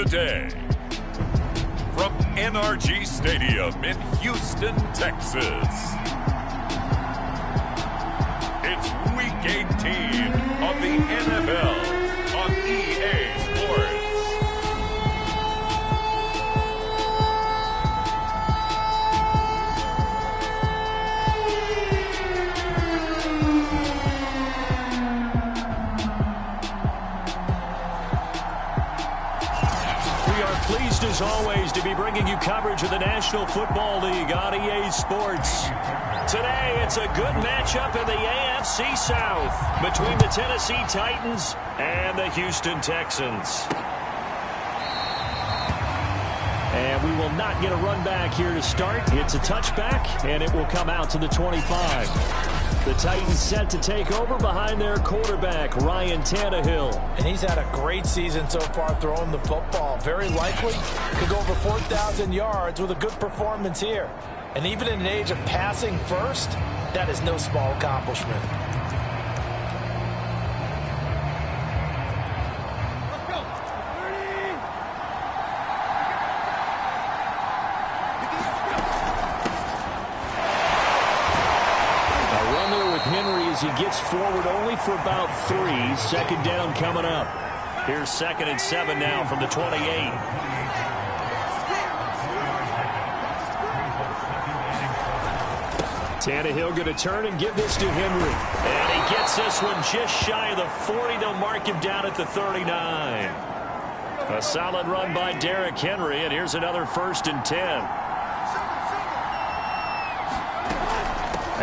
Today, from NRG Stadium in Houston, Texas, it's Week 18 of the NFL on EA Sports. Pleased as always to be bringing you coverage of the National Football League on EA Sports. Today it's a good matchup in the AFC South between the Tennessee Titans and the Houston Texans. And we will not get a run back here to start. It's a touchback, and it will come out to the 25. The Titans set to take over behind their quarterback, Ryan Tannehill. And he's had a great season so far throwing the football. Very likely could go over 4,000 yards with a good performance here. And even in an age of passing first, that is no small accomplishment. He gets forward only for about 3. Second down coming up. Here's 2nd and 7 now from the 28. Tannehill going to turn and give this to Henry. And he gets this one just shy of the 40. They'll mark him down at the 39. A solid run by Derrick Henry, and here's another 1st and 10.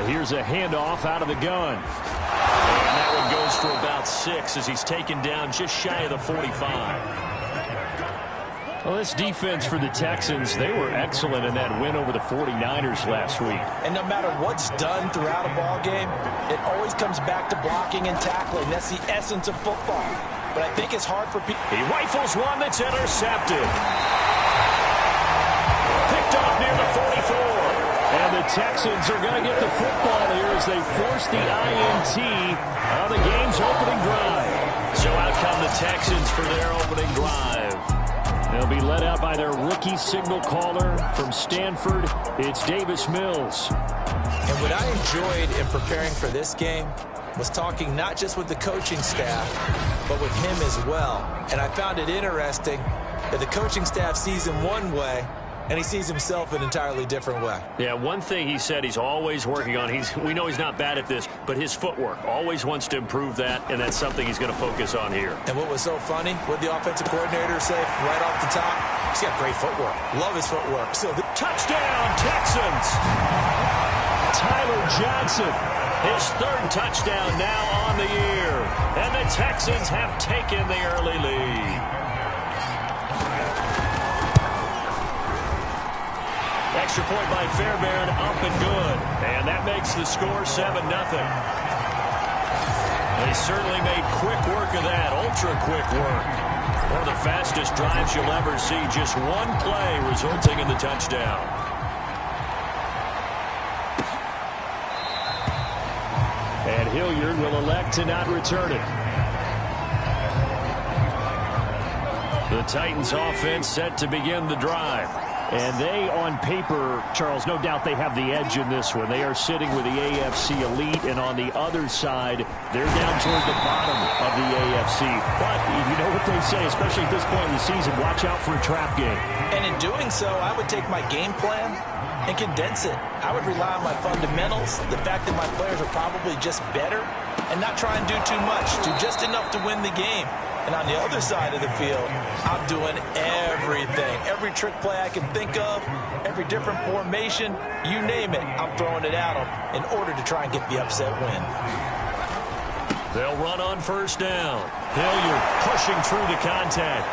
Here's a handoff out of the gun. And that one goes for about 6 as he's taken down just shy of the 45. Well, this defense for the Texans, they were excellent in that win over the 49ers last week. And no matter what's done throughout a ball game, it always comes back to blocking and tackling. That's the essence of football. But I think it's hard for people. He rifles one that's intercepted. Picked off near the 44. And the Texans are going to get the football here as they force the INT on the game's opening drive. So out come the Texans for their opening drive. They'll be led out by their rookie signal caller from Stanford. It's Davis Mills. And what I enjoyed in preparing for this game was talking not just with the coaching staff, but with him as well. And I found it interesting that the coaching staff sees him one way, and he sees himself an entirely different way. Yeah, one thing he said he's always working on, we know he's not bad at this, but his footwork, always wants to improve that, and that's something he's going to focus on here. And what was so funny, what the offensive coordinator say right off the top, he's got great footwork. Love his footwork. So the touchdown, Texans! Tyler Johnson, his 3rd touchdown now on the year. And the Texans have taken the early lead. Extra point by Fairbairn, up and good. And that makes the score 7-0. They certainly made quick work of that, ultra-quick work. One of the fastest drives you'll ever see, just one play resulting in the touchdown. And Hilliard will elect to not return it. The Titans offense set to begin the drive. And they, on paper, Charles, no doubt they have the edge in this one. They are sitting with the AFC elite, and on the other side, they're down toward the bottom of the AFC. But you know what they say, especially at this point in the season, watch out for a trap game. And in doing so, I would take my game plan and condense it. I would rely on my fundamentals, the fact that my players are probably just better, and not try and do too much, do just enough to win the game. And on the other side of the field, I'm doing everything. Every trick play I can think of, every different formation, you name it, I'm throwing it at them in order to try and get the upset win. They'll run on 1st down. Hilliard pushing through the contact.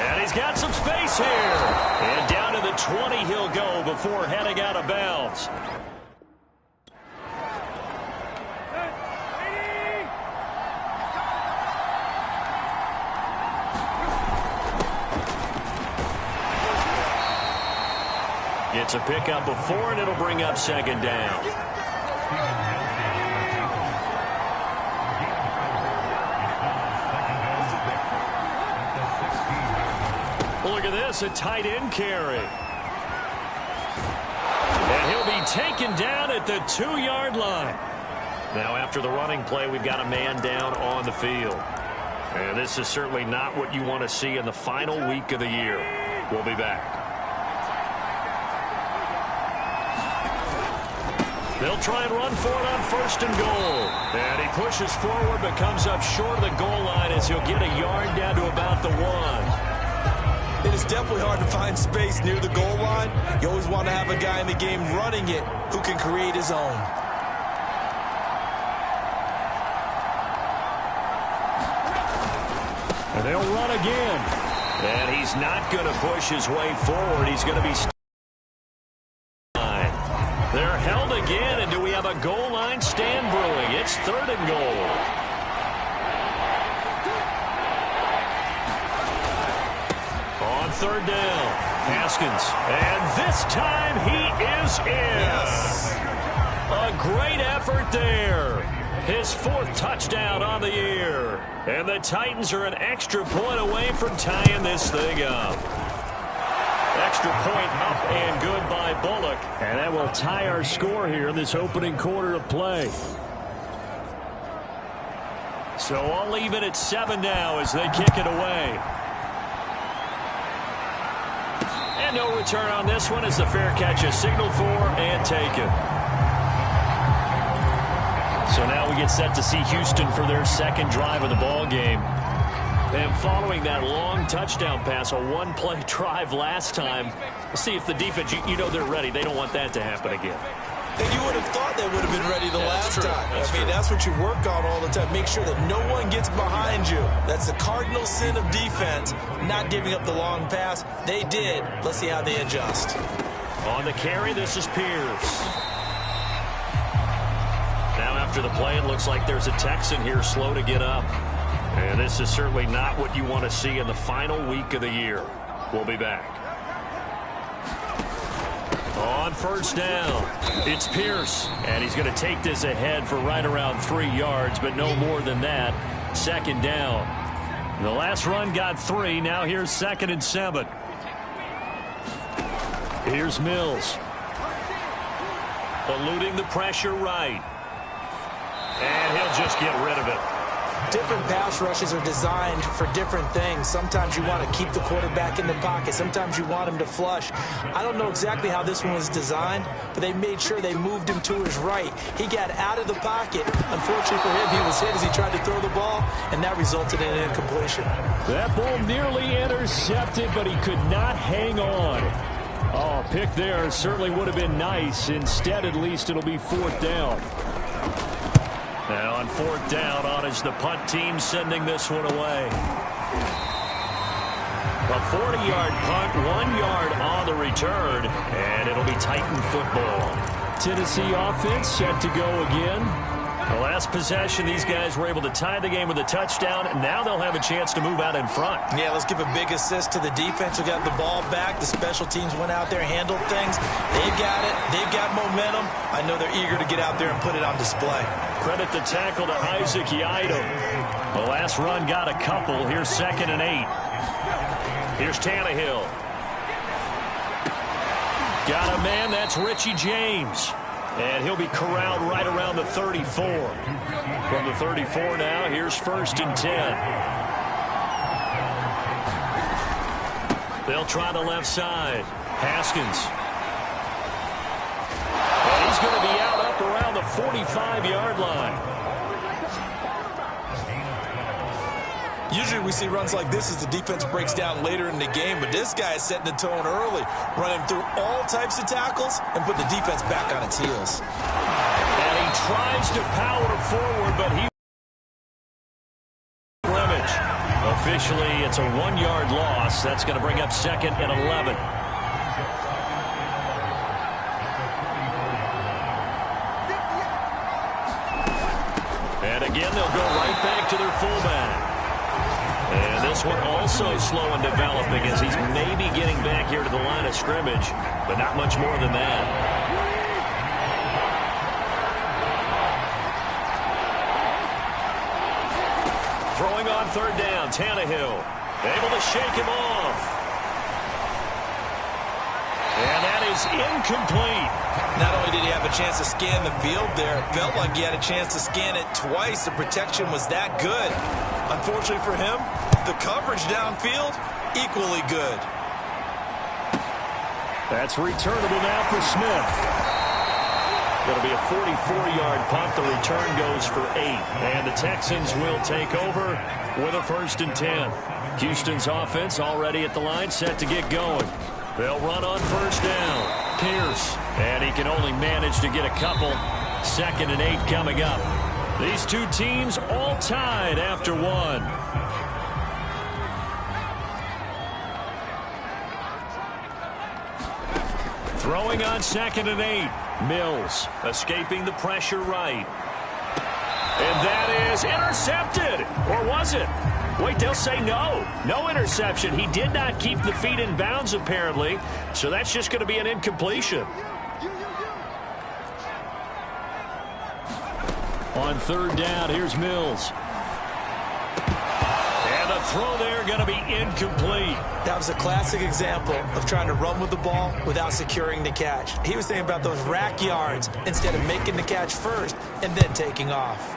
And he's got some space here. And down to the 20 he'll go before heading out of bounds. It's a pickup of 4, and it'll bring up 2nd down. us a tight end carry. And he'll be taken down at the 2-yard line. Now after the running play, we've got a man down on the field. And this is certainly not what you want to see in the final week of the year. We'll be back. They'll try and run for it on 1st and goal. And he pushes forward but comes up short of the goal line as he'll get a yard down to about the 1. It is definitely hard to find space near the goal line. You always want to have a guy in the game running it who can create his own. And they'll run again. And he's not going to push his way forward. He's going to be... They're held again, and do we have a goal line stand brewing? It's 3rd and goal. On 3rd down, Haskins. And this time he is in. Yes. A great effort there. His 4th touchdown on the year. And the Titans are an extra point away from tying this thing up. Extra point up and good by Bullock. And that will tie our score here in this opening quarter of play. So I'll leave it at 7 now as they kick it away. And no return on this one as the fair catch is signaled for and taken. So now we get set to see Houston for their 2nd drive of the ball game. And following that long touchdown pass, a 1-play drive last time, let's see if the defense, you know they're ready. They don't want that to happen again. And you would have thought they would have been ready the last time. I mean, that's what you work on all the time. Make sure that no one gets behind you. That's the cardinal sin of defense, not giving up the long pass. They did. Let's see how they adjust. On the carry, this is Pierce. Now after the play, it looks like there's a Texan here slow to get up. And this is certainly not what you want to see in the final week of the year. We'll be back. On 1st down, it's Pierce. And he's going to take this ahead for right around 3 yards, but no more than that. 2nd down. The last run got 3. Now here's 2nd and 7. Here's Mills. Eluding the pressure right. And he'll just get rid of it. Different pass rushes are designed for different things. Sometimes you want to keep the quarterback in the pocket. Sometimes you want him to flush. I don't know exactly how this one was designed, but they made sure they moved him to his right. He got out of the pocket. Unfortunately for him, he was hit as he tried to throw the ball, and that resulted in an incompletion. That ball nearly intercepted, but he could not hang on. Oh, pick there certainly would have been nice. Instead, at least it'll be 4th down. Now on 4th down, on is the punt team sending this one away. A 40-yard punt, 1 yard on the return, and it'll be Titan football. Tennessee offense set to go again. The last possession, these guys were able to tie the game with a touchdown, and now they'll have a chance to move out in front. Yeah, let's give a big assist to the defense who got the ball back. The special teams went out there, handled things. They've got it. They've got momentum. I know they're eager to get out there and put it on display. Credit the tackle to Isaac Yiadom. The last run got a couple. Here's 2nd and 8. Here's Tannehill. Got a man, that's Richie James. And he'll be corralled right around the 34. From the 34 now, here's 1st and 10. They'll try the left side. Haskins. And he's going to be out up around the 45-yard line. Usually we see runs like this as the defense breaks down later in the game, but this guy is setting the tone early, running through all types of tackles and put the defense back on its heels. And he tries to power forward, but he scrimmage. Officially, it's a 1-yard loss. That's going to bring up 2nd and 11. And again, they'll go right back to their fullback. And this one also slow in developing as he's maybe getting back here to the line of scrimmage, but not much more than that. Throwing on 3rd down, Tannehill able to shake him off. is incomplete. Not only did he have a chance to scan the field there, it felt like he had a chance to scan it twice. The protection was that good. Unfortunately for him, the coverage downfield, equally good. That's returnable now for Smith. Going to be a 44-yard punt. The return goes for 8. And the Texans will take over with a 1st and 10. Houston's offense already at the line, set to get going. They'll run on 1st down. Pierce. And he can only manage to get a couple. 2nd and 8 coming up. These two teams all tied after 1. Throwing on 2nd and 8. Mills escaping the pressure right. And that is intercepted. Or was it? Wait, they'll say no. No interception. He did not keep the feet in bounds, apparently. So that's just going to be an incompletion. On 3rd down, here's Mills. And the throw there going to be incomplete. That was a classic example of trying to run with the ball without securing the catch. He was thinking about those rack yards instead of making the catch first and then taking off.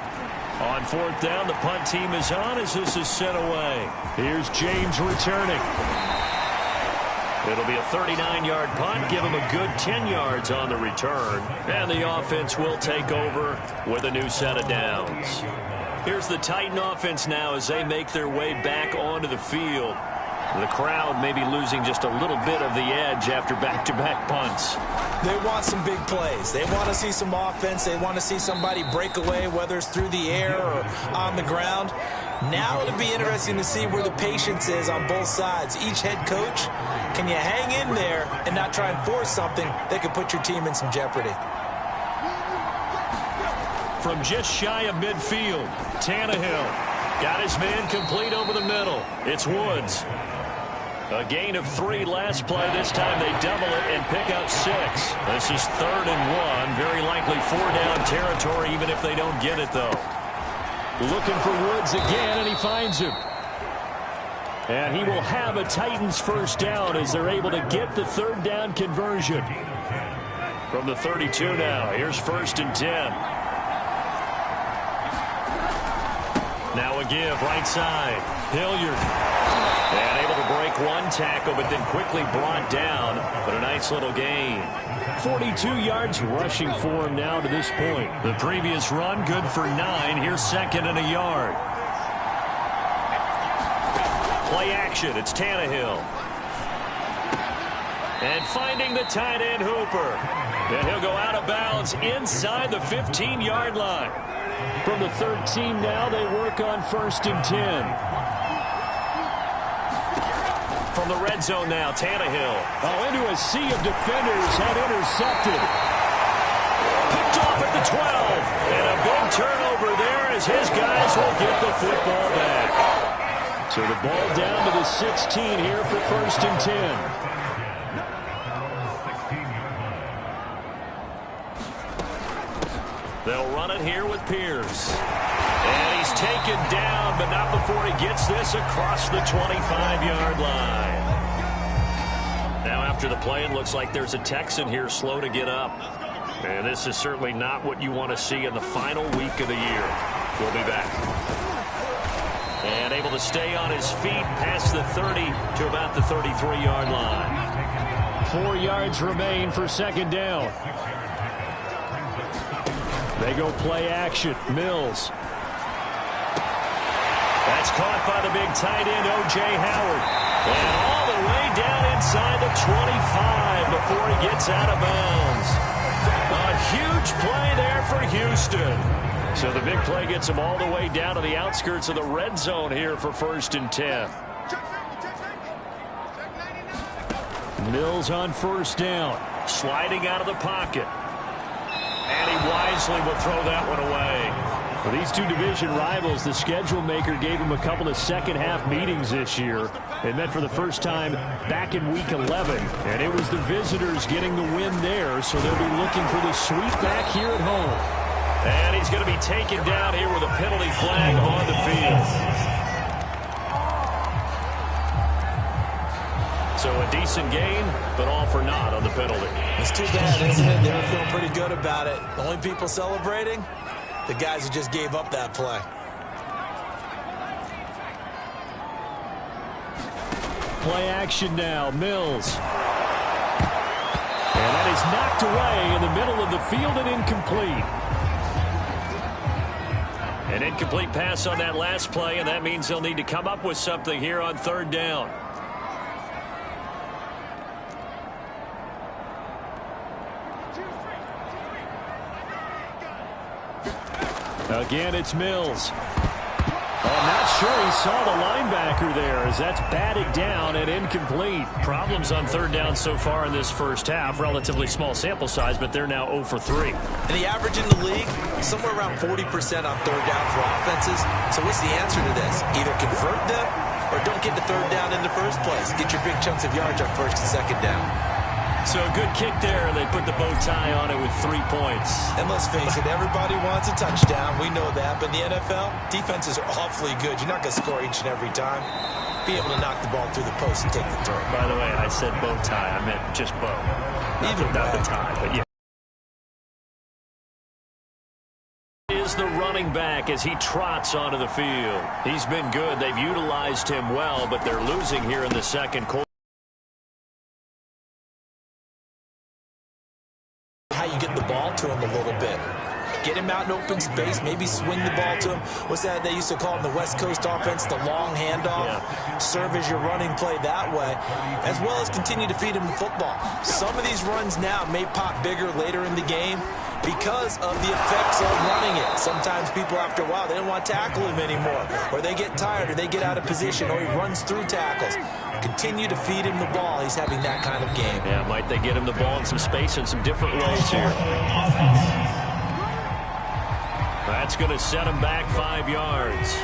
On 4th down, the punt team is on as this is sent away. Here's James returning. It'll be a 39-yard punt. Give him a good 10 yards on the return. And the offense will take over with a new set of downs. Here's the Titan offense now as they make their way back onto the field. The crowd may be losing just a little bit of the edge after back-to-back punts. They want some big plays. They want to see some offense. They want to see somebody break away, whether it's through the air or on the ground. Now it'll be interesting to see where the patience is on both sides. Each head coach, can you hang in there and not try and force something that could put your team in some jeopardy? From just shy of midfield, Tannehill got his man complete over the middle. It's Woods. A gain of 3 last play. This time they double it and pick up 6. This is 3rd and 1. Very likely 4-down territory, even if they don't get it, though. Looking for Woods again, and he finds him. And he will have a Titans 1st down as they're able to get the 3rd down conversion. From the 32 now, here's 1st and 10. Now a give, right side. Hilliard. And able to break one tackle, but then quickly brought down. But a nice little gain. 42 yards rushing for him now to this point. The previous run, good for 9. Here's 2nd and a yard. Play action, it's Tannehill. And finding the tight end Hooper. And he'll go out of bounds inside the 15-yard line. From the 13 now, they work on 1st and 10. From the red zone now, Tannehill. Oh, into a sea of defenders and intercepted. Picked off at the 12. And a big turnover there as his guys will get the football back. So the ball down to the 16 here for 1st and 10. They'll run it here with Pierce. And he's taken down, but not before he gets this across the 25-yard line. Now after the play, it looks like there's a Texan here slow to get up. And this is certainly not what you want to see in the final week of the year. We'll be back. And able to stay on his feet past the 30 to about the 33-yard line. 4 yards remain for 2nd down. They go play action. Mills. That's caught by the big tight end, O.J. Howard. And all the way down inside the 25 before he gets out of bounds. A huge play there for Houston. So the big play gets him all the way down to the outskirts of the red zone here for 1st and 10. Mills on 1st down. Sliding out of the pocket. And he wisely will throw that one away. For these two division rivals, the schedule maker gave them a couple of second-half meetings this year. They met for the first time back in Week 11, and it was the visitors getting the win there, so they'll be looking for the sweep back here at home. And he's going to be taken down here with a penalty flag on the field. So a decent gain, but all for naught on the penalty. It's too bad, isn't it? They were feeling pretty good about it. The only people celebrating, the guys who just gave up that play. Play action now, Mills. And that is knocked away in the middle of the field and incomplete. An incomplete pass on that last play, and that means they'll need to come up with something here on third down. Again, it's Mills. I'm not sure he saw the linebacker there as that's batted down and incomplete. Problems on third down so far in this first half. Relatively small sample size, but they're now 0 for 3. And the average in the league, somewhere around 40% on third down for offenses. So what's the answer to this? Either convert them or don't get the third down in the first place. Get your big chunks of yards on first and second down. So a good kick there, and they put the bow tie on it with 3 points. And let's face it, everybody wants a touchdown. We know that. But in the NFL, defenses are awfully good. You're not going to score each and every time. Be able to knock the ball through the post and take the throw. By the way, I said bow tie. I meant just bow. Not the tie, but yeah. Is the running back as he trots onto the field. He's been good. They've utilized him well, but they're losing here in the second quarter. How you get the ball to him a little bit. Get him out in open space, maybe swing the ball to him. What's that they used to call in the West Coast offense, the long handoff? Yeah. Serve as your running play that way, as well as continue to feed him the football. Some of these runs now may pop bigger later in the game because of the effects of running it. Sometimes people, after a while, they don't want to tackle him anymore, or they get tired, or they get out of position, or he runs through tackles. Continue to feed him the ball. He's having that kind of game. Yeah, might they get him the ball in some space in some different ways here. That's going to set him back 5 yards.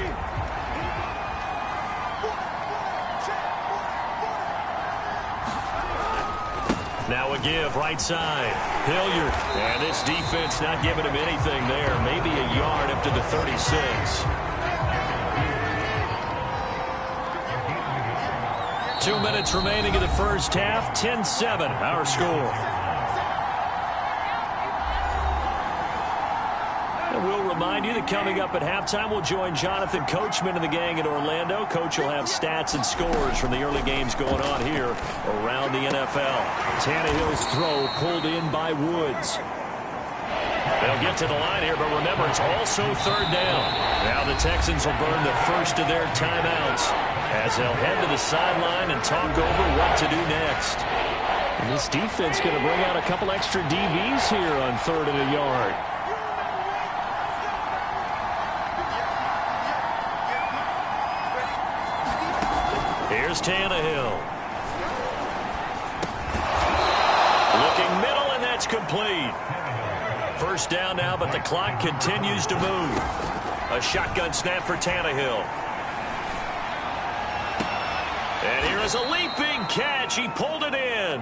Now a give right side. Hilliard. And this defense not giving him anything there. Maybe a yard up to the 36. 2 minutes remaining in the first half. 10-7, our score. And we'll remind you that coming up at halftime, we'll join Jonathan Coachman and the gang in Orlando. Coach will have stats and scores from the early games going on here around the NFL. Tannehill's throw pulled in by Woods. They'll get to the line here, but remember, it's also third down. Now the Texans will burn the first of their timeouts as they'll head to the sideline and talk over what to do next. And this defense going to bring out a couple extra DBs here on 3rd and a yard. Here's Tannehill. Looking middle, and that's complete. First down now, but the clock continues to move. A shotgun snap for Tannehill. And here is a leaping catch. He pulled it in.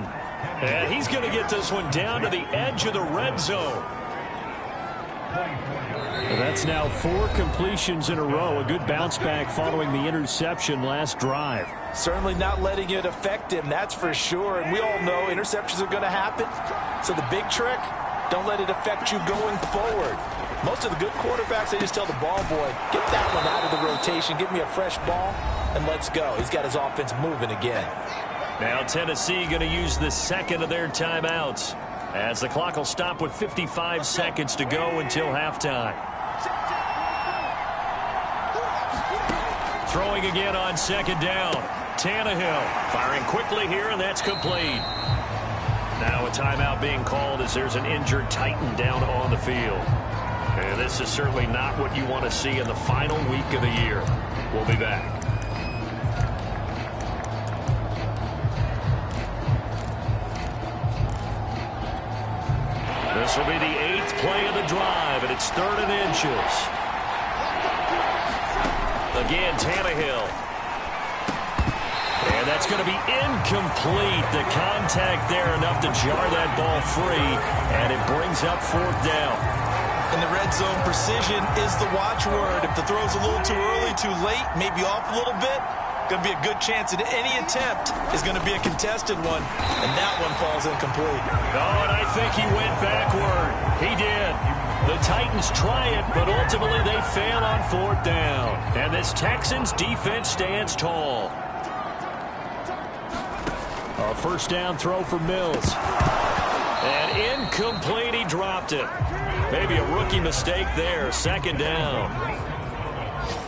And he's going to get this one down to the edge of the red zone. That's now 4 completions in a row. A good bounce back following the interception last drive. Certainly not letting it affect him, that's for sure. And we all know interceptions are going to happen. So the big trick, don't let it affect you going forward. Most of the good quarterbacks, they just tell the ball boy, get that one out of the rotation, give me a fresh ball, and let's go. He's got his offense moving again. Now Tennessee going to use the second of their timeouts as the clock will stop with 55 seconds to go until halftime. Throwing again on second down. Tannehill firing quickly here, and that's complete. Now a timeout being called as there's an injured Titan down on the field. And this is certainly not what you want to see in the final week of the year. We'll be back. This will be the 8th play of the drive, and it's 3rd and inches. Again, Tannehill. And that's going to be incomplete. The contact there enough to jar that ball free, and it brings up 4th down. In the red zone, precision is the watchword. If the throw's a little too early, too late, maybe off a little bit, Going to be a good chance that any attempt is going to be a contested one, and that one falls incomplete. Oh, and I think he went backward. He did. The Titans try it, but ultimately they fail on 4th down. And this Texans defense stands tall. A 1st down throw for Mills. And incomplete, he dropped it. Maybe a rookie mistake there, 2nd down.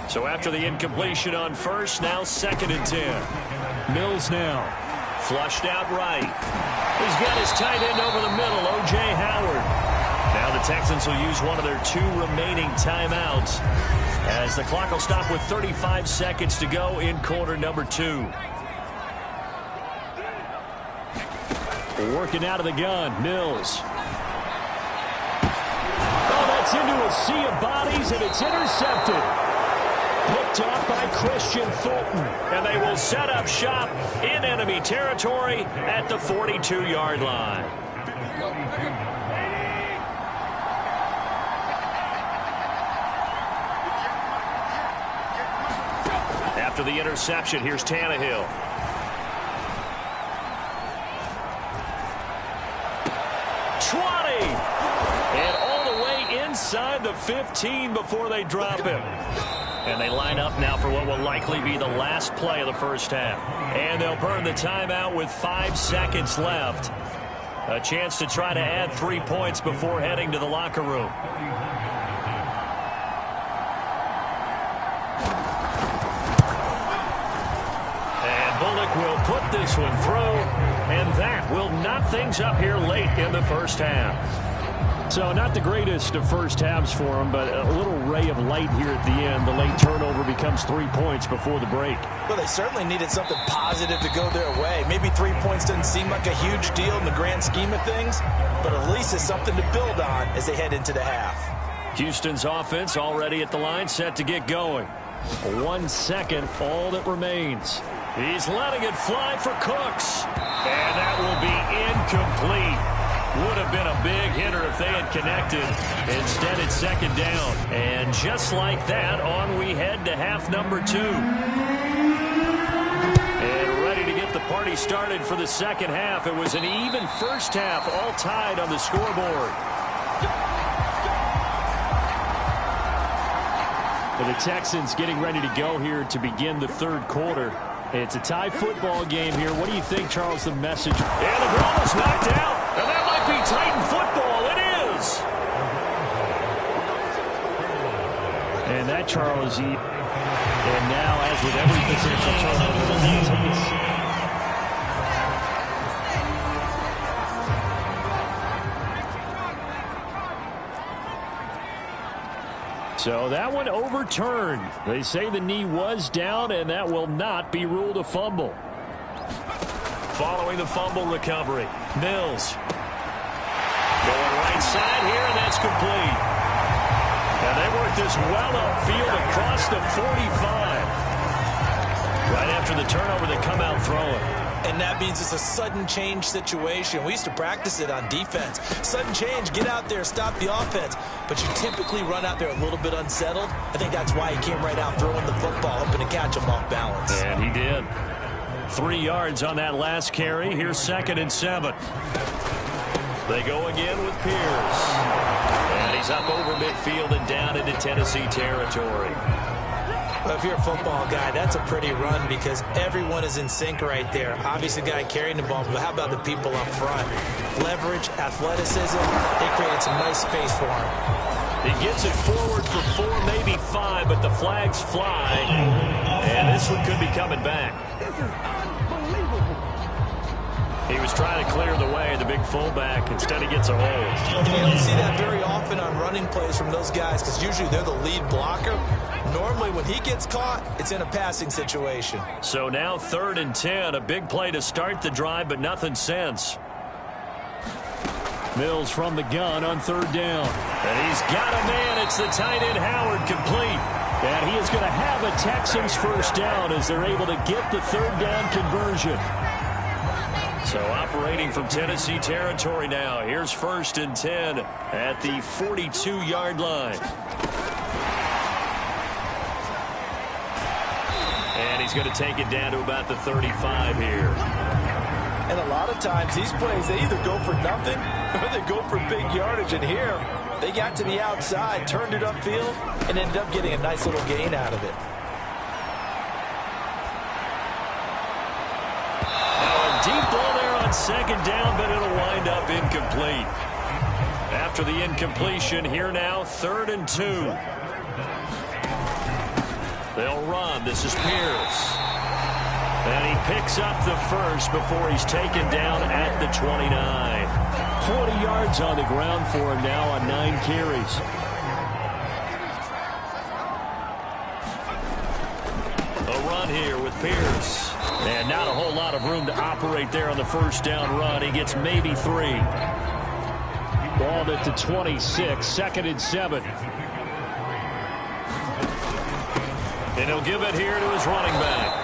So after the incompletion on 1st, now 2nd and 10. Mills now. Flushed out right. He's got his tight end over the middle, O.J. Howard. Now the Texans will use one of their 2 remaining timeouts as the clock will stop with 35 seconds to go in quarter number 2. Working out of the gun, Mills. Oh, that's into a sea of bodies, and it's intercepted. Picked off by Christian Fulton. And they will set up shop in enemy territory at the 42-yard line. After the interception, here's Tannehill. And all the way inside the 15 before they drop him. And they line up now for what will likely be the last play of the 1st half. And they'll burn the timeout with 5 seconds left. A chance to try to add 3 points before heading to the locker room. And Bullock will put this one through. And that will knot things up here late in the 1st half. So not the greatest of 1st halves for them, but a little ray of light here at the end. The late turnover becomes 3 points before the break. Well, they certainly needed something positive to go their way. Maybe 3 points doesn't seem like a huge deal in the grand scheme of things, but at least it's something to build on as they head into the half. Houston's offense already at the line, set to get going. 1 second, all that remains. He's letting it fly for Cooks. And that will be incomplete. Would have been a big hitter if they had connected. Instead, it's 2nd down. And just like that, on we head to half number 2. And ready to get the party started for the 2nd half. It was an even 1st half, all tied on the scoreboard. For the Texans getting ready to go here to begin the 3rd quarter. It's a tie football game here. What do you think, Charles, the message? And the ball is knocked out. And that might be Titan football. It is. And that, Charles, and now, as with every potential turnover, so that one overturned. They say the knee was down, and that will not be ruled a fumble. Following the fumble recovery, Mills. Going right side here, and that's complete. And they work this well upfield across the 45. Right after the turnover, they come out throwing. And that means it's a sudden change situation. We used to practice it on defense. Sudden change, get out there, stop the offense. But you typically run out there a little bit unsettled. I think that's why he came right out throwing the football, hoping to catch him off balance. And he did. 3 yards on that last carry. Here's 2nd and 7. They go again with Pierce. And he's up over midfield and down into Tennessee territory. Well, if you're a football guy, that's a pretty run because everyone is in sync right there. Obviously, the guy carrying the ball, but how about the people up front? Leverage, athleticism, they created some nice space for him. He gets it forward for 4, maybe 5, but the flags fly. And this one could be coming back. He was trying to clear the way, the big fullback. Instead, he gets a hold. You don't see that very often on running plays from those guys because usually they're the lead blocker. Normally, when he gets caught, it's in a passing situation. So now 3rd and 10, a big play to start the drive, but nothing since. Mills from the gun on 3rd down. And he's got a man. It's the tight end Howard complete. And he is going to have a Texans 1st down as they're able to get the 3rd down conversion. So operating from Tennessee territory now. Here's 1st and 10 at the 42-yard line. And he's going to take it down to about the 35 here. And a lot of times these plays, they either go for nothing or they go for big yardage. And here, they got to the outside, turned it upfield, and ended up getting a nice little gain out of it. Now a deep ball there on second down, but it'll wind up incomplete. After the incompletion, here now, 3rd and 2. They'll run. This is Pierce. And he picks up the first before he's taken down at the 29. 40 yards on the ground for him now on 9 carries. A run here with Pierce. And not a whole lot of room to operate there on the first down run. He gets maybe 3. Ball at the 26, 2nd and 7. And he'll give it here to his running back.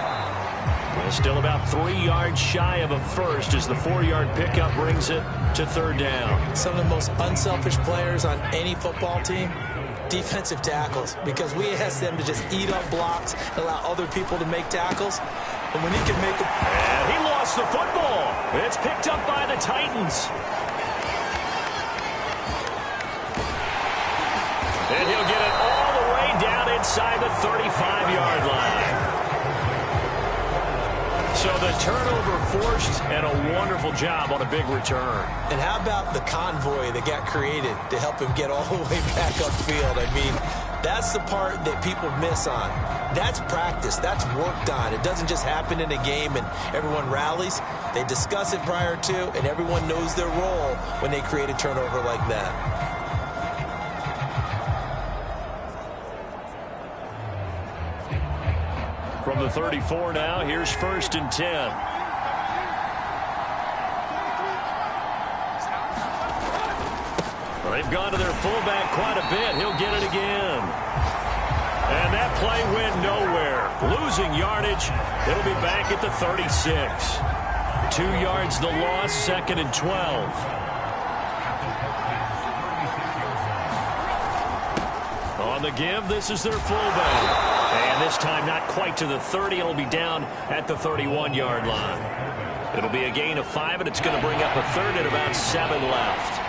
Well, still about 3 yards shy of a first as the 4-yard pickup brings it to 3rd down. Some of the most unselfish players on any football team, defensive tackles, because we ask them to just eat up blocks and allow other people to make tackles. And when he can make them... And he lost the football. It's picked up by the Titans. And he'll get it all the way down inside the 35-yard line. So the turnover forced, and a wonderful job on a big return. And how about the convoy that got created to help him get all the way back upfield? I mean, that's the part that people miss on. That's practice. That's worked on. It doesn't just happen in a game and everyone rallies. They discuss it prior to, and everyone knows their role when they create a turnover like that. From the 34 now, here's 1st and 10. Well, they've gone to their fullback quite a bit. He'll get it again. And that play went nowhere. Losing yardage. It'll be back at the 36. 2 yards the loss, 2nd and 12. On the give, this is their fullback. And this time not quite to the 30. It'll be down at the 31-yard line. It'll be a gain of 5, and it's going to bring up a 3rd and about 7 left.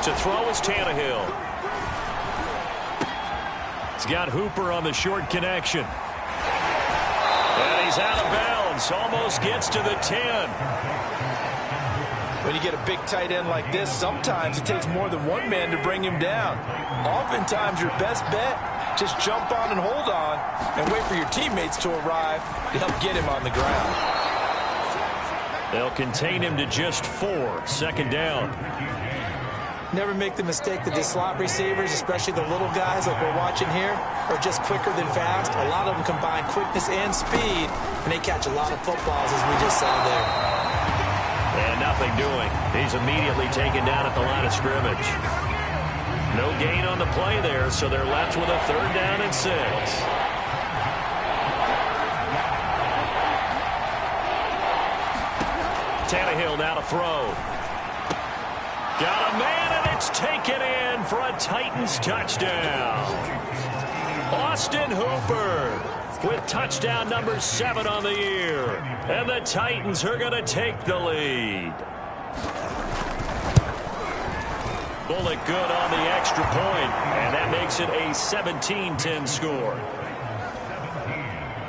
To throw is Tannehill. He's got Hooper on the short connection. And he's out of bounds. Almost gets to the 10. When you get a big tight end like this, sometimes it takes more than one man to bring him down. Oftentimes, your best bet, just jump on and hold on and wait for your teammates to arrive to help get him on the ground. They'll contain him to just 4. 2nd down. Never make the mistake that the slot receivers, especially the little guys like we're watching here, are just quicker than fast. A lot of them combine quickness and speed, and they catch a lot of footballs, as we just saw there. And nothing doing. He's immediately taken down at the line of scrimmage. No gain on the play there, so they're left with a 3rd down and 6. Tannehill now to throw. Got a man, and it's taken in for a Titans touchdown. Austin Hooper with touchdown number 7 on the year. And the Titans are going to take the lead. Bullock good on the extra point, and that makes it a 17-10 score.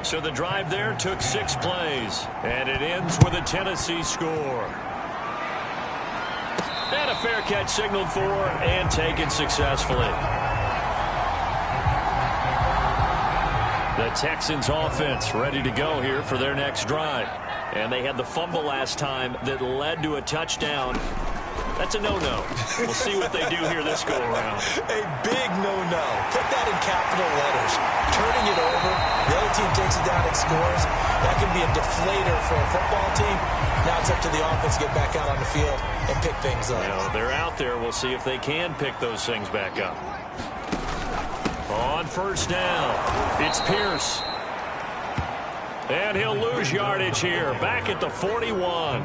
So the drive there took 6 plays, and it ends with a Tennessee score. And a fair catch signaled for and taken successfully. The Texans offense ready to go here for their next drive. And they had the fumble last time that led to a touchdown. That's a no-no. We'll see what they do here this go-around. A big no-no. Put that in capital letters. Turning it over, the other team takes it down and scores. That can be a deflator for a football team. Now it's up to the offense to get back out on the field and pick things up. Well, they're out there. We'll see if they can pick those things back up. On 1st down, it's Pierce. And he'll lose yardage here, back at the 41.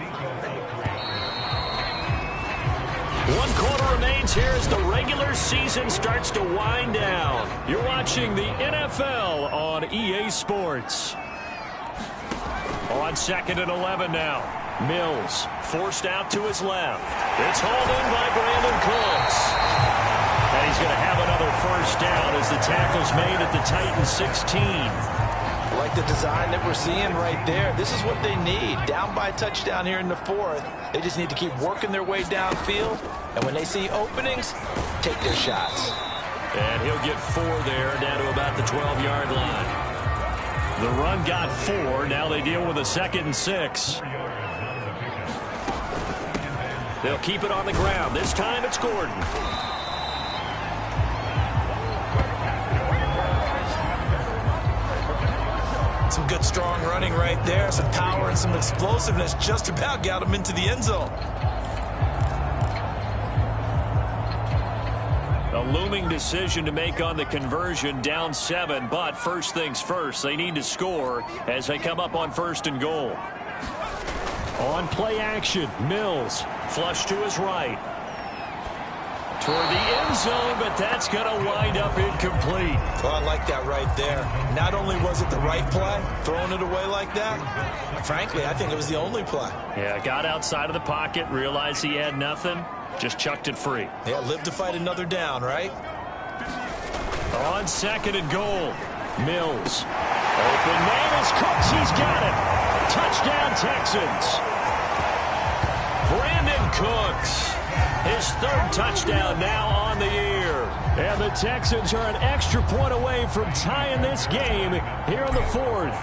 One quarter remains here as the regular season starts to wind down. You're watching the NFL on EA Sports. On 2nd and 11 now. Mills forced out to his left. It's hauled in by Brandon Cooks. And he's going to have another first down as the tackle's made at the Titans 16. I like the design that we're seeing right there. This is what they need. Down by a touchdown here in the 4th. They just need to keep working their way downfield. And when they see openings, take their shots. And he'll get 4 there, down to about the 12-yard line. The run got 4. Now they deal with a 2nd and 6. They'll keep it on the ground. This time it's Gordon. Some good strong running right there. Some power and some explosiveness. Just about got him into the end zone. A looming decision to make on the conversion, down 7. But first things first, they need to score as they come up on 1st and goal. On play action, Mills flush to his right. Toward the end zone, but that's going to wind up incomplete. Oh, I like that right there. Not only was it the right play, throwing it away like that, frankly, I think it was the only play. Yeah, got outside of the pocket, realized he had nothing, just chucked it free. Yeah, live to fight another down, right? On 2nd and goal, Mills. Open man is Cooks, he's got it. Touchdown, Texans. Brandon Cooks. His 3rd touchdown now on the year. And the Texans are an extra point away from tying this game here in the 4th.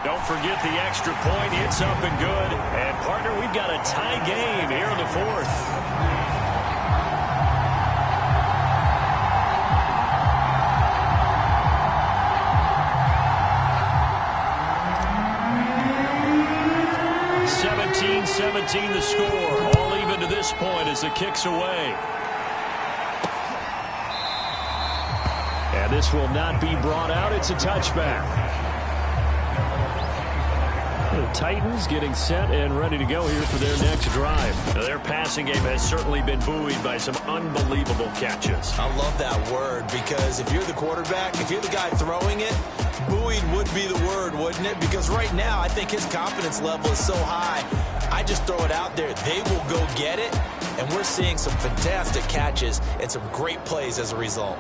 Don't forget the extra point. It's up and good. And, partner, we've got a tie game here in the 4th. The score, all even to this point as the kick's away. And this will not be brought out. It's a touchback. The Titans getting set and ready to go here for their next drive. Now, their passing game has certainly been buoyed by some unbelievable catches. I love that word because if you're the quarterback, if you're the guy throwing it, buoyed would be the word, wouldn't it? Because right now, I think his confidence level is so high. I just throw it out there. They will go get it. And we're seeing some fantastic catches and some great plays as a result.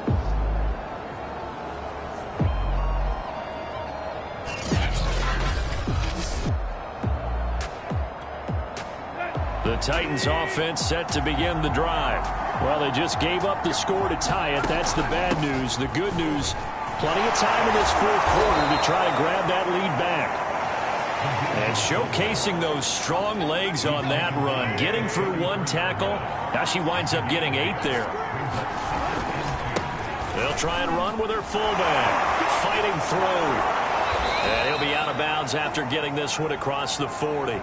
The Titans offense set to begin the drive. Well, they just gave up the score to tie it. That's the bad news. The good news, plenty of time in this 4th quarter to try to grab that lead back. And showcasing those strong legs on that run. Getting through 1 tackle. Now she winds up getting 8 there. They'll try and run with her fullback. Fighting through. And he'll be out of bounds after getting this one across the 40.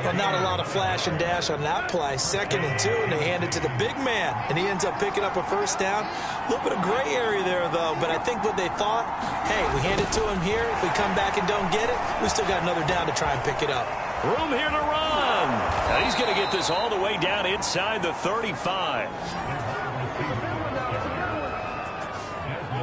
Well, not a lot of flash and dash on that play. 2nd and 2, and they hand it to the big man. And he ends up picking up a first down. A little bit of gray area there, though. But I think what they thought, hey, we hand it to him here. If we come back and don't get it, we still got another down to try and pick it up. Room here to run. Now he's going to get this all the way down inside the 35.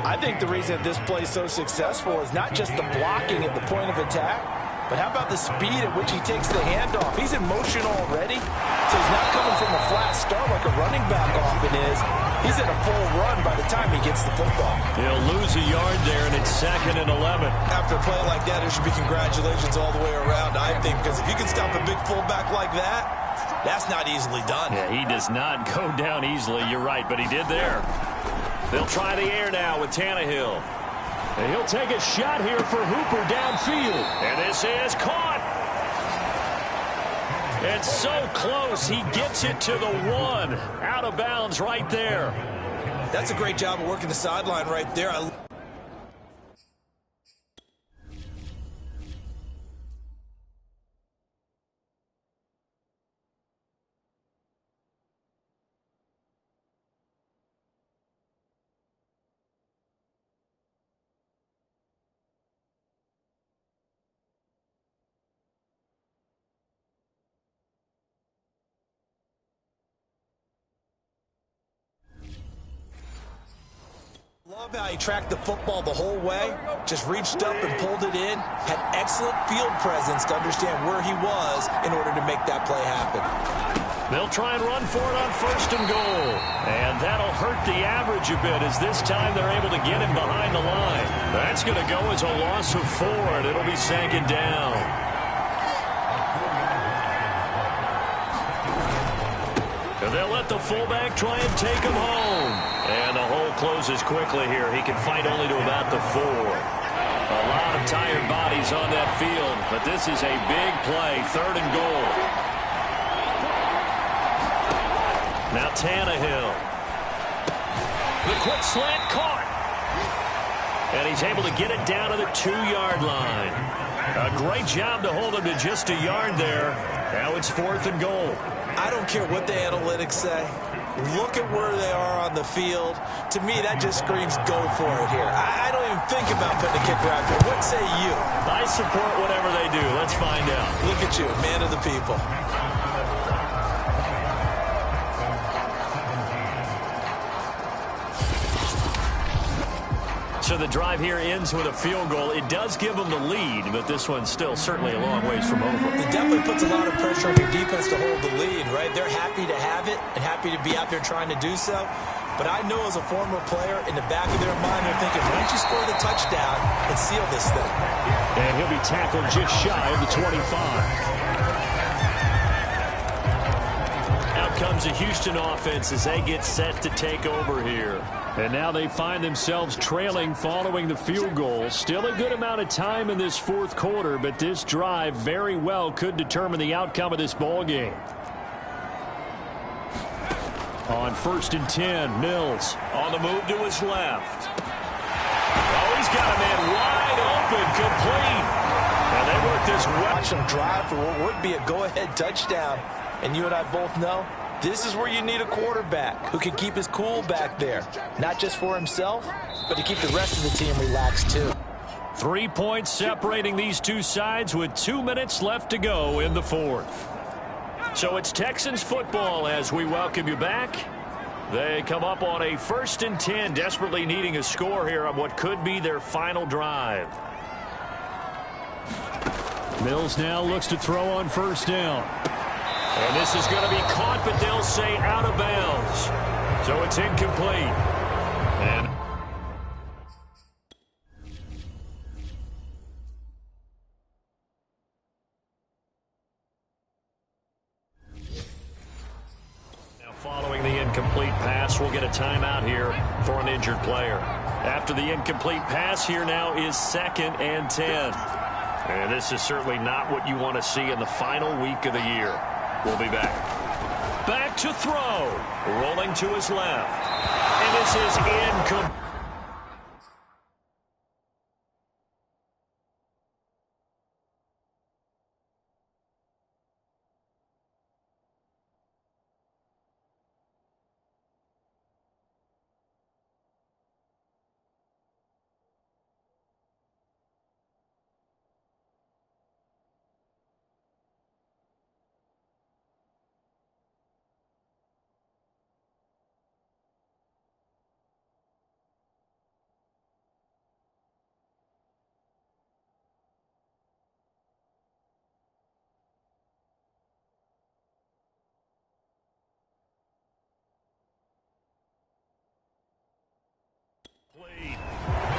I think the reason this play is so successful is not just the blocking at the point of attack, but how about the speed at which he takes the handoff? He's in motion already, so he's not coming from a flat start like a running back often is. He's in a full run by the time he gets the football. He'll lose a yard there, and it's 2nd and 11. After a play like that, there should be congratulations all the way around, I think, because if you can stop a big fullback like that, that's not easily done. Yeah, he does not go down easily. You're right, but he did there. They'll try the air now with Tannehill. And he'll take a shot here for Hooper downfield. And this is caught. It's so close. He gets it to the 1. Out of bounds right there. That's a great job of working the sideline right there. Love how he tracked the football the whole way, just reached up and pulled it in, had excellent field presence to understand where he was in order to make that play happen. They'll try and run for it on 1st and goal. And that'll hurt the average a bit as this time they're able to get him behind the line. That's going to go as a loss of 4, and it'll be 2nd down. And they'll let the fullback try and take him home. And the hole closes quickly here. He can fight only to about the 4. A lot of tired bodies on that field, but this is a big play, 3rd and goal. Now Tannehill. The quick slant caught. And he's able to get it down to the 2-yard line. A great job to hold him to just a yard there. Now it's 4th and goal. I don't care what the analytics say. Look at where they are on the field. To me, that just screams go for it here. I don't even think about putting a kicker out there. What say you? I support whatever they do. Let's find out. Look at you, man of the people. So the drive here ends with a field goal. It does give them the lead, but this one's still certainly a long ways from over. It definitely puts a lot of pressure on your defense to hold the lead, right? They're happy to have it and happy to be out there trying to do so. But I know as a former player, in the back of their mind, they're thinking, why don't you score the touchdown and seal this thing? And he'll be tackled just shy of the 25. Out comes the Houston offense as they get set to take over here. And now they find themselves trailing following the field goal. Still a good amount of time in this 4th quarter, but this drive very well could determine the outcome of this ball game. On 1st and 10, Mills on the move to his left. Oh, he's got a man wide open, complete. And they work this well. Watch them drive for what would be a go-ahead touchdown. And you and I both know this is where you need a quarterback who can keep his cool back there. Not just for himself, but to keep the rest of the team relaxed too. 3 points separating these two sides with 2 minutes left to go in the 4th. So it's Texans football as we welcome you back. They come up on a 1st and 10, desperately needing a score here on what could be their final drive. Mills now looks to throw on 1st down. And this is going to be caught, but they'll say out of bounds. So it's incomplete. And now following the incomplete pass, we'll get a timeout here for an injured player. After the incomplete pass, here now is 2nd and 10. And this is certainly not what you want to see in the final week of the year. We'll be back. Back to throw. Rolling to his left. And this is incomplete.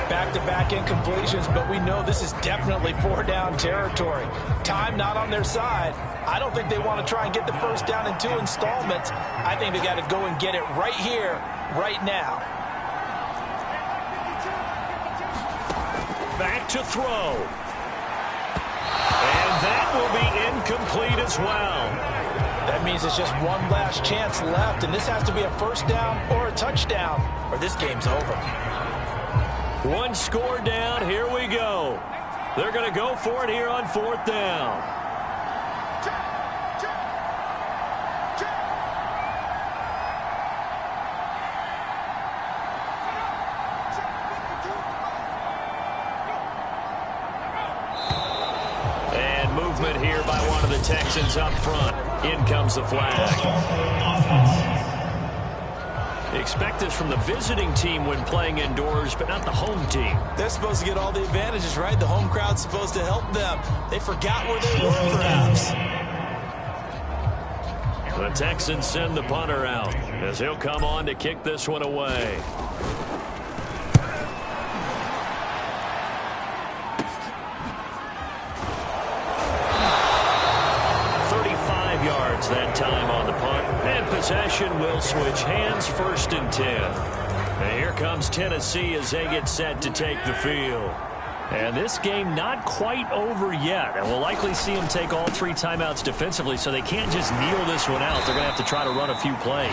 Back-to-back incompletions, but we know this is definitely 4-down territory. Time not on their side. I don't think they want to try and get the 1st down in 2 installments. I think they got to go and get it right here, right now. Back to throw. And that will be incomplete as well. That means it's just one last chance left, and this has to be a 1st down or a touchdown, or this game's over. One score down. Here we go. They're going to go for it here on 4th down. And movement here by one of the Texans up front. In comes the flag. expect this from the visiting team when playing indoors, but not the home team. They're supposed to get all the advantages, right? The home crowd's supposed to help them. They forgot where they were, perhaps. The Texans send the punter out as he'll come on to kick this one away. That time on the punt, and possession will switch hands, 1st and 10. And here comes Tennessee as they get set to take the field. And this game not quite over yet, and we'll likely see them take all 3 timeouts defensively, so they can't just kneel this one out. They're going to have to try to run a few plays.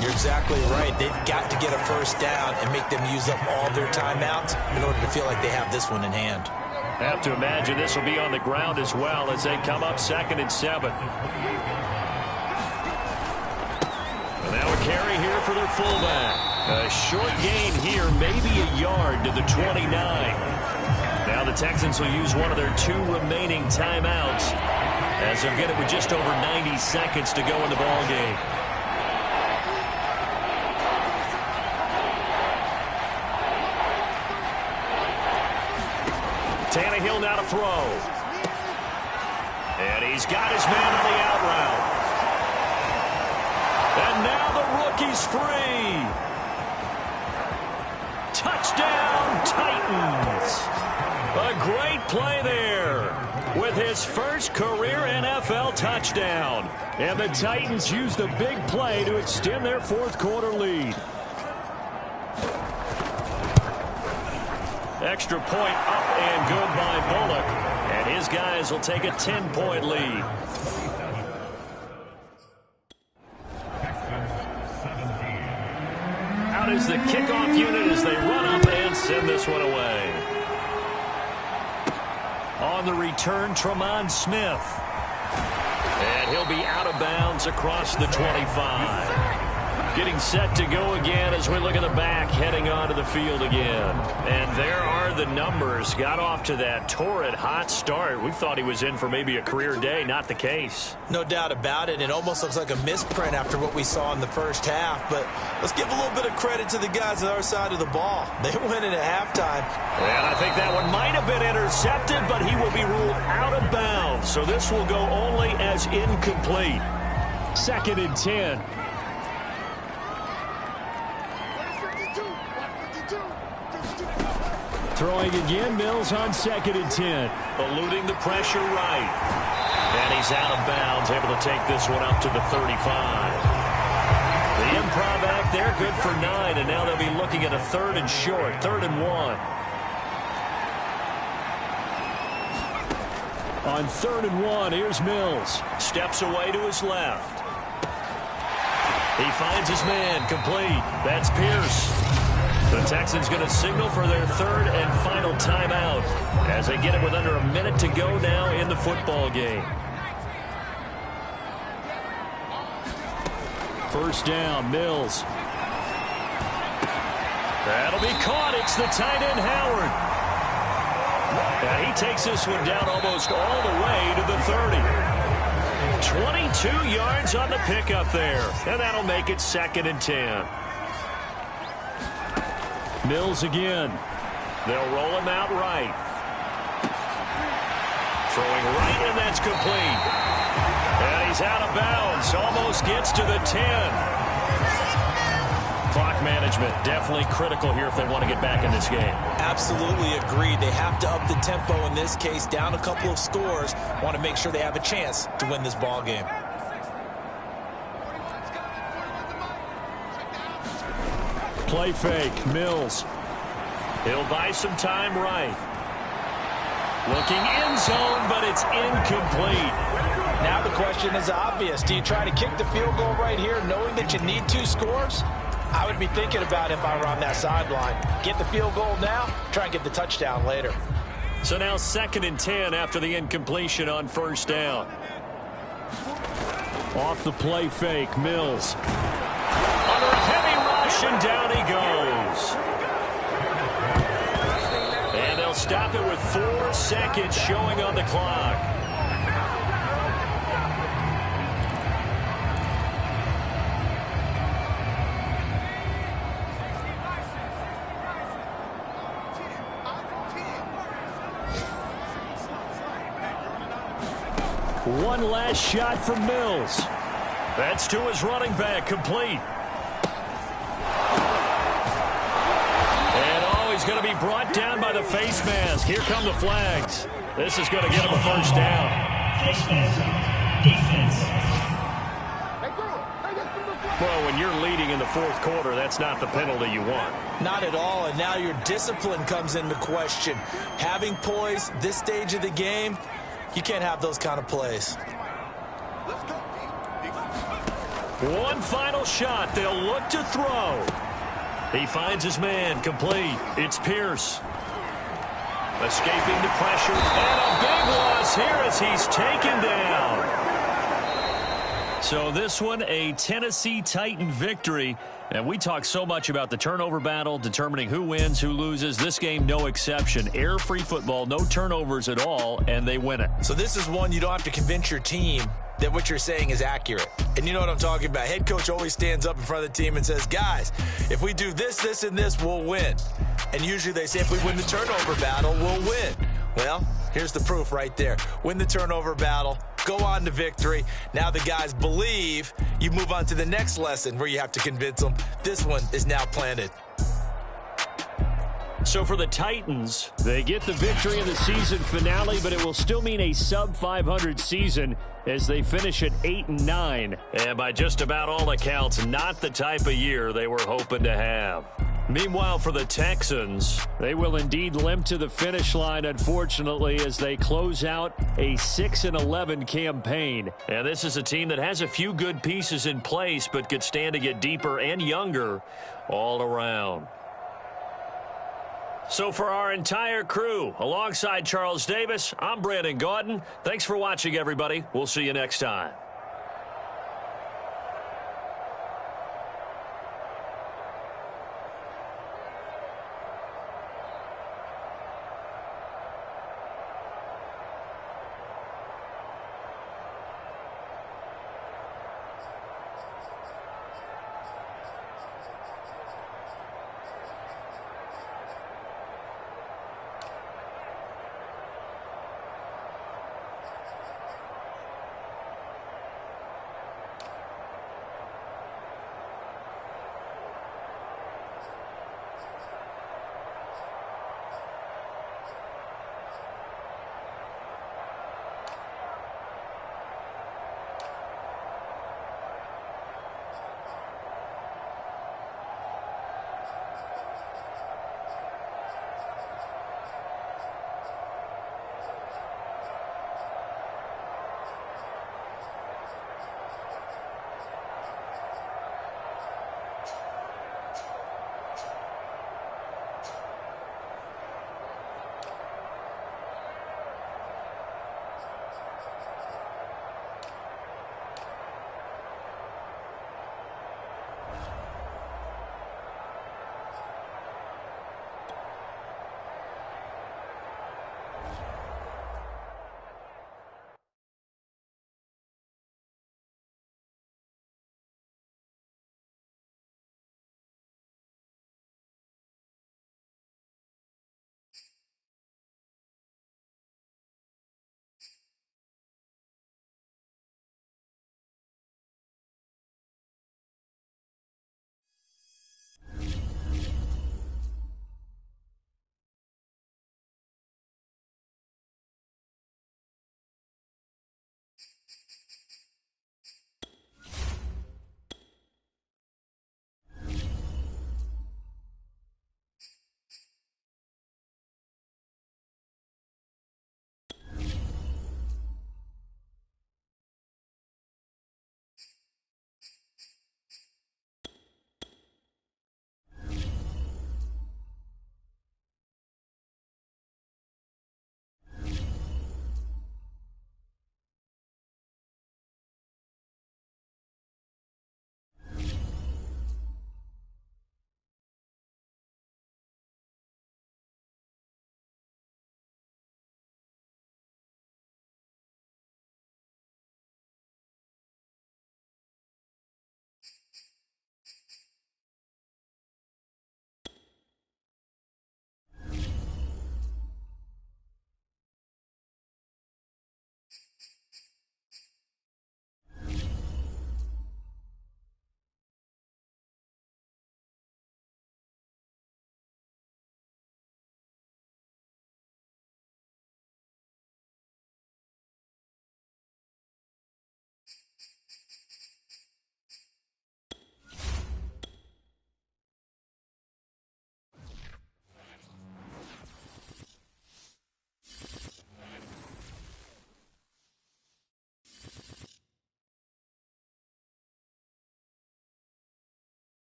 You're exactly right. They've got to get a first down and make them use up all their timeouts in order to feel like they have this one in hand. Have to imagine this will be on the ground as well as they come up 2nd and 7. Now a carry here for their fullback. A short gain here, maybe a yard to the 29. Now the Texans will use one of their 2 remaining timeouts as they'll get it with just over 90 seconds to go in the ball game. Tannehill now to throw. And he's got his man on the out route. And now the rookie's free. Touchdown, Titans. A great play there with his first career NFL touchdown. And the Titans use the big play to extend their 4th quarter lead. Extra point up and good by Bullock. And his guys will take a 10-point lead. Out is the kickoff unit as they run up and send this one away. On the return, Tremont Smith. And he'll be out of bounds across the 25. Getting set to go again as we look at the back, heading onto the field again. And there are the numbers. Got off to that torrid hot start. We thought he was in for maybe a career day. Not the case. No doubt about it. It almost looks like a misprint after what we saw in the first half. But let's give a little bit of credit to the guys on our side of the ball. They win it at halftime. And I think that one might have been intercepted, but he will be ruled out of bounds. So this will go only as incomplete. 2nd and 10. Throwing again, Mills on 2nd and 10. Eluding the pressure right. And he's out of bounds, able to take this one up to the 35. The improv act there, good for 9, and now they'll be looking at a 3rd and short, 3rd and 1. On 3rd and 1, here's Mills. Steps away to his left. He finds his man, complete. That's Pierce. The Texans going to signal for their 3rd and final timeout as they get it with under a minute to go now in the football game. First down, Mills. That'll be caught. It's the tight end, Howard. And he takes this one down almost all the way to the 30. 22 yards on the pickup there. And that'll make it 2nd and 10. Mills again. They'll roll him out right. Throwing right, and that's complete. And he's out of bounds. Almost gets to the 10. Clock management definitely critical here if they want to get back in this game. Absolutely agreed. They have to up the tempo in this case. Down a couple of scores. Want to make sure they have a chance to win this ball game. Play fake, Mills. He'll buy some time right. Looking end zone, but it's incomplete. Now the question is obvious. Do you try to kick the field goal right here knowing that you need 2 scores? I would be thinking about if I were on that sideline. Get the field goal now, try and get the touchdown later. So now 2nd and 10 after the incompletion on 1st down. Off the play fake, Mills. Under a heavy rush, and down he goes. And they'll stop it with 4 seconds showing on the clock. One last shot from Mills. That's to his running back, complete. And he's going to be brought down by the face mask. Here come the flags. This is going to get him a first down. Face mask, defense. Well, when you're leading in the fourth quarter, that's not the penalty you want. Not at all, and now your discipline comes into question. Having poise this stage of the game, you can't have those kind of plays. One final shot. They'll look to throw. He finds his man, complete. It's Pierce. Escaping the pressure, and a big loss here as he's taken down. So this one, a Tennessee Titan victory. And we talk so much about the turnover battle, determining who wins, who loses. This game, no exception. Air-free football, no turnovers at all, and they win it. So this is one you don't have to convince your team that what you're saying is accurate. And you know what I'm talking about. Head coach always stands up in front of the team and says, guys, if we do this, this, and this, we'll win. And usually they say if we win the turnover battle, we'll win. Well, here's the proof right there. Win the turnover battle, go on to victory. Now the guys believe. You move on to the next lesson where you have to convince them. This one is now planted. So for the Titans, they get the victory in the season finale, but it will still mean a sub-500 season as they finish at 8-9. And by just about all accounts, not the type of year they were hoping to have. Meanwhile, for the Texans, they will indeed limp to the finish line, unfortunately, as they close out a 6-11 campaign. And this is a team that has a few good pieces in place, but could stand to get deeper and younger all around. So for our entire crew, alongside Charles Davis, I'm Brandon Gaudin. Thanks for watching, everybody. We'll see you next time.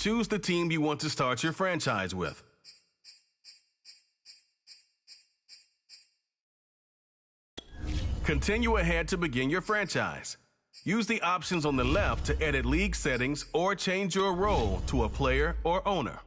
choose the team you want to start your franchise with. Continue ahead to begin your franchise. Use the options on the left to edit league settings or change your role to a player or owner.